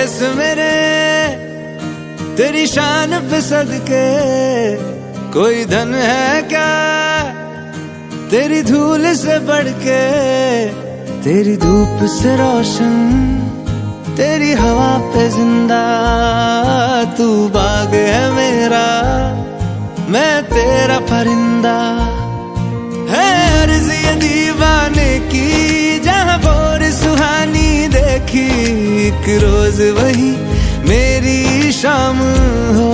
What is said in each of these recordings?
देश मेरे तेरी शान पे सदके, कोई धन है क्या तेरी धूल से बढ़ के, तेरी धूप से रोशन तेरी हवा पे जिंदा, तू बाग है मेरा मैं तेरा परिंदा। है अर्ज़ ये दीवाने की जहाँ बोर सुहानी देखी, एक रोज वही मेरी शाम हो।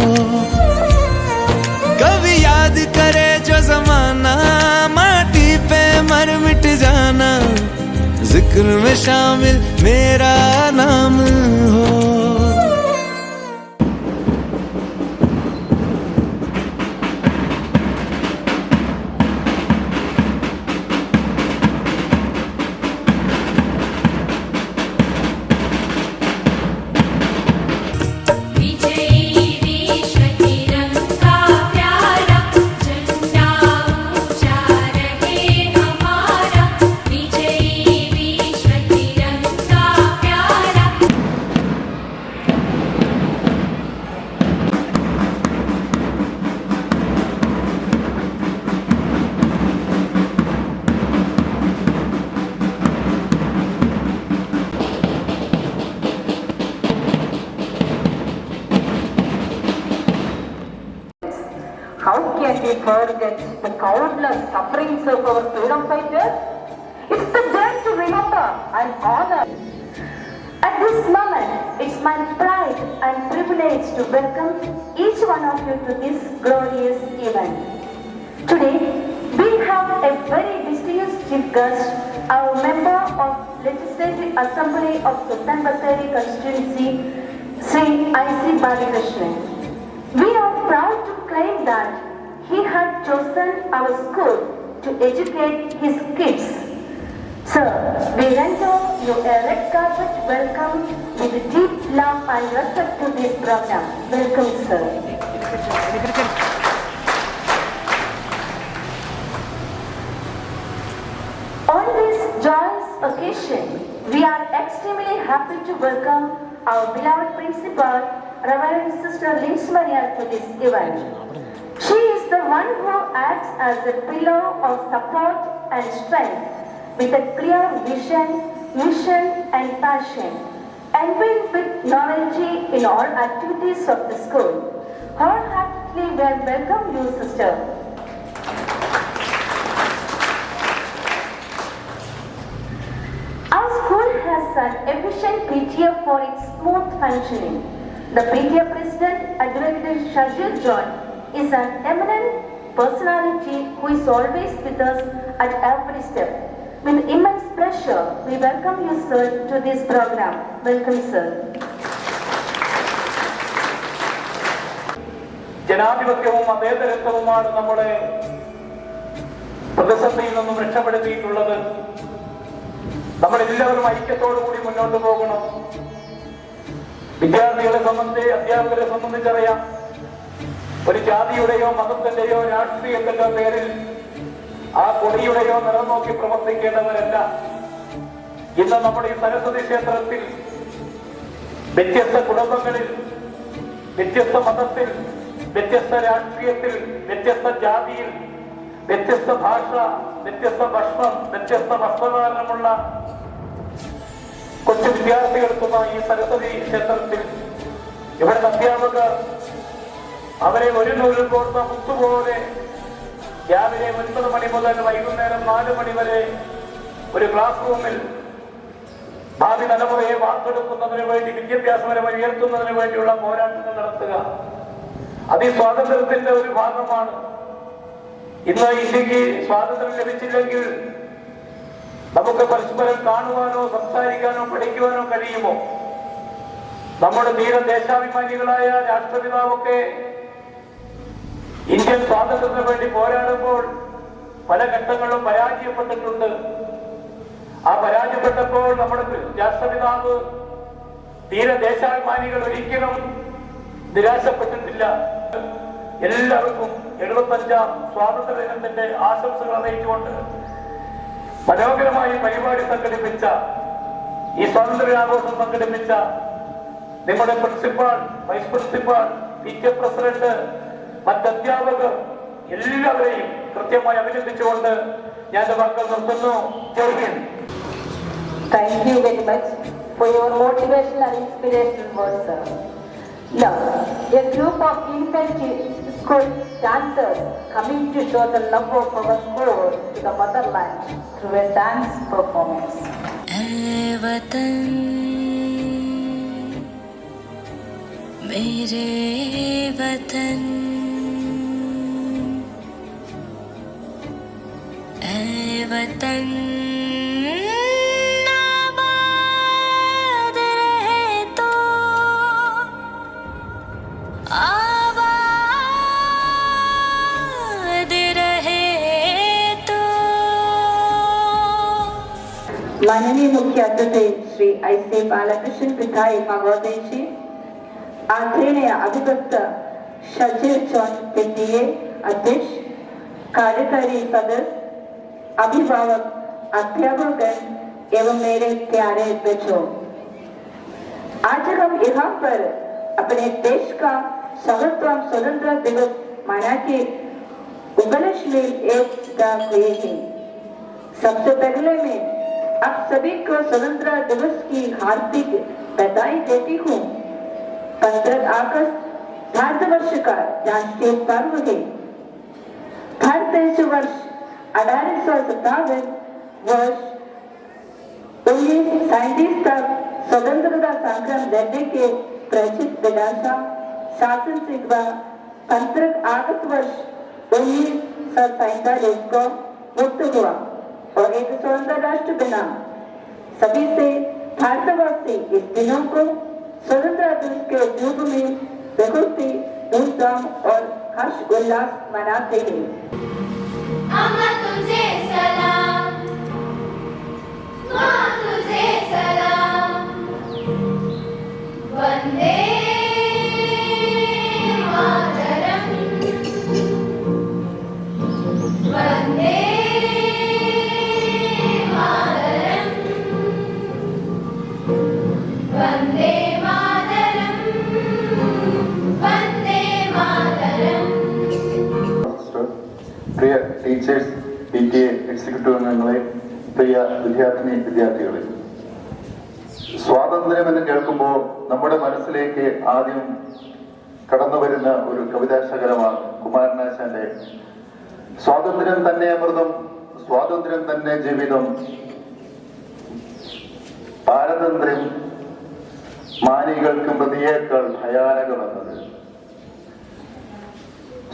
कभी याद करे जो जमाना, माटी पे मर मिट जाना, जिक्र में शामिल मेरा नाम हो। How can we forget the countless sufferings of our freedom fighters? It's a day to remember and honor. At this moment, it's my pride and privilege to welcome each one of you to this glorious event. Today, we have a very distinguished chief guest, our member of Legislative Assembly of Sultan Bathery constituency, Sri I.C. Balakrishnan. We are proud to claim that he had chosen our school to educate his kids. Sir, we render you a red carpet welcome with deep love and respect to this program. Welcome, sir. On this joyous occasion, we are extremely happy to welcome our beloved principal, Reverend Sister Linsmaria, to this event. She is the one who acts as a pillar of support and strength with a clear vision, mission and passion, and with novelty in all activities of the school. Wholeheartedly welcome you, sister. Our school has an efficient PTA for its smooth functioning. The PTA President, Advocate Shajil John, is an eminent personality who is always with us at every step. With immense pleasure, we welcome you, sir, to this program. Welcome, sir. ജനാധിപത്യവും മതേതരത്വവുമാണ് നമ്മുടെ പ്രതിസന്ധിയിൽ നിന്നും രക്ഷപ്പെടുത്തിയിട്ടുള്ളത്. നമ്മളെല്ലാവരും ഐക്യത്തോടുകൂടി മുന്നോട്ട് പോകണം. വിദ്യാർത്ഥികളെ സംബന്ധിച്ച്, അധ്യാപകരെ സംബന്ധിച്ചറിയാം, ഒരു ജാതിയുടെയോ മതത്തിന്റെയോ രാഷ്ട്രീയത്തിന്റെയോ പേരിൽ ആ കൊടിയുടെയോ നിറം നോക്കി പ്രവർത്തിക്കേണ്ടവരല്ല. ഇന്ന് നമ്മുടെ ഈ സരസ്വതി ക്ഷേത്രത്തിൽ വ്യത്യസ്ത കുടുംബങ്ങളിൽ, വ്യത്യസ്ത മതത്തിൽ, വ്യത്യസ്ത രാഷ്ട്രീയത്തിൽ, വ്യത്യസ്ത ജാതിയിൽ, വ്യത്യസ്ത ഭാഷ, വ്യത്യസ്ത ഭക്ഷണം, വ്യത്യസ്ത വസ്ത്രധാരണമുള്ള കൊച്ചു വിദ്യാർത്ഥികൾക്കുമായി ഈ സരസ്വതി ക്ഷേത്രത്തിൽ ഇവിടുത്തെ അധ്യാപകർ അവരെ ഒരു നൂലിൽ കോർത്ത മുത്തുപോലെ രാവിലെ 9 മണി മുതൽ വൈകുന്നേരം 4 മണി വരെ ഒരു ക്ലാസ് റൂമിൽ ഭാവി തലമുറയെ വാർത്തെടുക്കുന്നതിന് വേണ്ടി, വിദ്യാഭ്യാസപരമായി ഉയർത്തുന്നതിന് വേണ്ടിയുള്ള പോരാട്ടങ്ങൾ നടത്തുക, അത് ഈ സ്വാതന്ത്ര്യത്തിന്റെ ഒരു ഭാഗമാണ്. ഇന്ന് ഇന്ത്യക്ക് സ്വാതന്ത്ര്യം ലഭിച്ചില്ലെങ്കിൽ നമുക്ക് പരസ്പരം കാണുവാനോ സംസാരിക്കാനോ പഠിക്കുവാനോ കഴിയുമോ? നമ്മുടെ ധീര ദേശാഭിമാനികളായ രാഷ്ട്രപിതാവൊക്കെ ഇന്ത്യൻ സ്വാതന്ത്ര്യത്തിന് വേണ്ടി പോരാടുമ്പോൾ പല ഘട്ടങ്ങളിലും പരാജയപ്പെട്ടിട്ടുണ്ട്. ആ പരാജയപ്പെട്ടപ്പോൾ നമ്മുടെ രാഷ്ട്രപിതാവ് ധീര ദേശാഭിമാനികൾ ഒരിക്കലും നിരാശപ്പെട്ടിട്ടില്ല. എല്ലാവർക്കും 75ാം സ്വാതന്ത്ര്യ ദിനത്തിന്റെ ആശംസകൾ അറിയിച്ചുകൊണ്ട് മനോഹരമായി പരിപാടി സംഘടിപ്പിച്ച, ഈ സ്വാതന്ത്ര്യാഘോഷം സംഘടിപ്പിച്ച നിങ്ങളുടെ principal, vice principal, PTA president, മറ്റധ്യാപകർ എല്ലാവരെയും കൃത്യമായി അഭിനന്ദിച്ചുകൊണ്ട് ഞാൻ എന്റെ വാക്കുകൾ നിർത്തുന്നു. ജയ് Hind. Thank you very much for your motivational and inspirational words, sir. Now, a group of infant school dancers coming to show the love of our school to the motherland through a dance performance. वतन मेरे वतन वतन आबाद रहे तो आबाद रहे तो। माननीय मुख्य अतिथि श्री ऐसे बालकृष्ण पिताई महोदय जी, आदरणीय अभिवक्त शजीर चौन PTA अध्यक्ष, कार्यकारी सदस्य, अभिभावक, अध्यापक एवं मेरे प्यारे बच्चों, आज हम यहाँ पर अपने देश का 70वां स्वतंत्रता दिवस मना के उपलक्ष्य में एकजुट हुए हैं। सबसे पहले मैं आप सभी को स्वतंत्रता दिवस की हार्दिक बधाई देती हूँ। 15 अगस्त भारतवर्ष का राष्ट्रीय पर्व है। भारत देश वर्ष 1857 वर्ष 1937 तक स्वतंत्रता संग्राम लड़ने के प्रचित विधानसभा शासन से 15 अगस्त वर्ष 1947 को मुक्त हुआ और एक स्वतंत्र राष्ट्र बना। सभी से भारतवासी इस दिनों को स्वतंत्रता दिवस के रूप में बहुत ही धूमधाम और हर्ष उल्लास मनाते हैं। अम्मा तुझे सलाम, माँ तुझे सलाम, वंदे मातरम, वंदे मातरम, वंदे मातरम, वंदे मातरम। പ്രിയ ടീച്ചേഴ്സ്, PTA എക്സിക്യൂട്ടീവ് അംഗങ്ങളെ, പ്രിയ വിദ്യാർത്ഥികളെ, സ്വാതന്ത്ര്യം എന്ന് കേൾക്കുമ്പോൾ നമ്മുടെ മനസ്സിലേക്ക് ആദ്യം കടന്നു വരുന്ന ഒരു കവിതാശകലമാണ് കുമാരനാശാന്റെ സ്വാതന്ത്ര്യം തന്നെ അമൃതം, സ്വാതന്ത്ര്യം തന്നെ ജീവിതം, പാരതന്ത്ര്യം മാനികൾക്ക് പ്രതിയേക്കാൾ ഭയാനകമെന്നത്.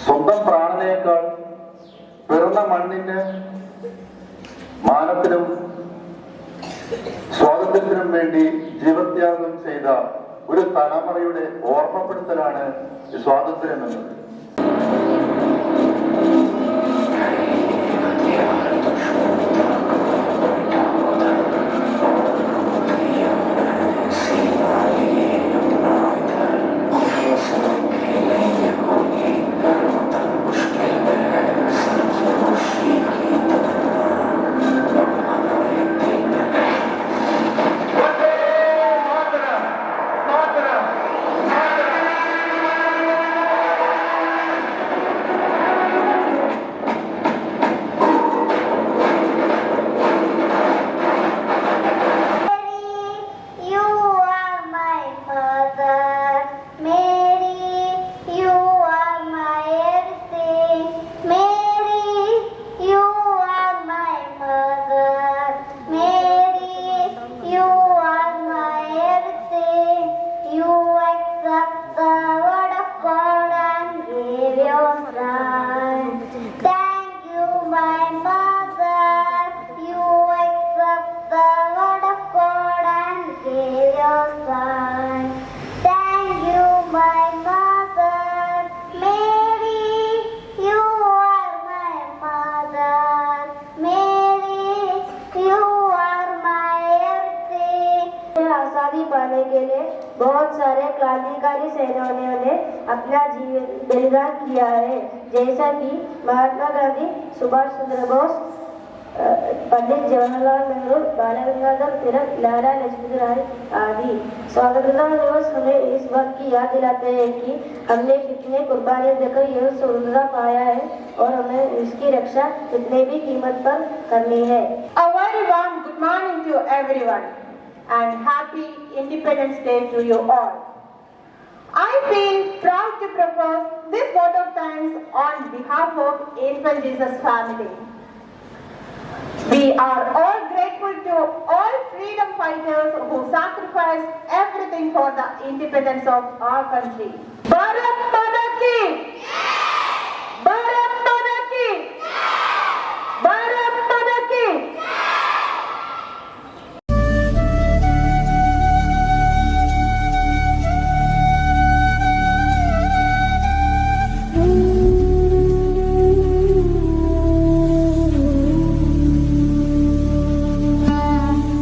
സ്വന്തം പ്രാണനേക്കാൾ പിറന്ന മണ്ണിന്, മാനത്തിനും സ്വാതന്ത്ര്യത്തിനും വേണ്ടി ജീവത്യാഗം ചെയ്ത ഒരു തലമുറയുടെ ഓർമ്മപ്പെടുത്തലാണ് സ്വാതന്ത്ര്യം എന്നത്. पाने के लिए बहुत सारे क्रांतिकारी सेनानियों ने अपना बलिदान किया है, जैसा कि महात्मा गांधी, सुभाष चंद्र बोस पंडित जवाहरलाल नेहरू, बाल गंगाधर तिलक, लाला लजपत राय आदि। स्वतंत्रता दिवस हमें इस बात की याद दिलाते हैं कि हमने कितने कुर्बानियां देकर यह स्वतंत्रता पाया है और हमें इसकी रक्षा कितने भी कीमत पर करनी है। A very warm good morning to everyone and happy Independence Day to you all. I feel proud to propose this vote of thanks on behalf of Infant Jesus family. We are all grateful to all freedom fighters who sacrificed everything for the independence of our country. Bharat Mata ki!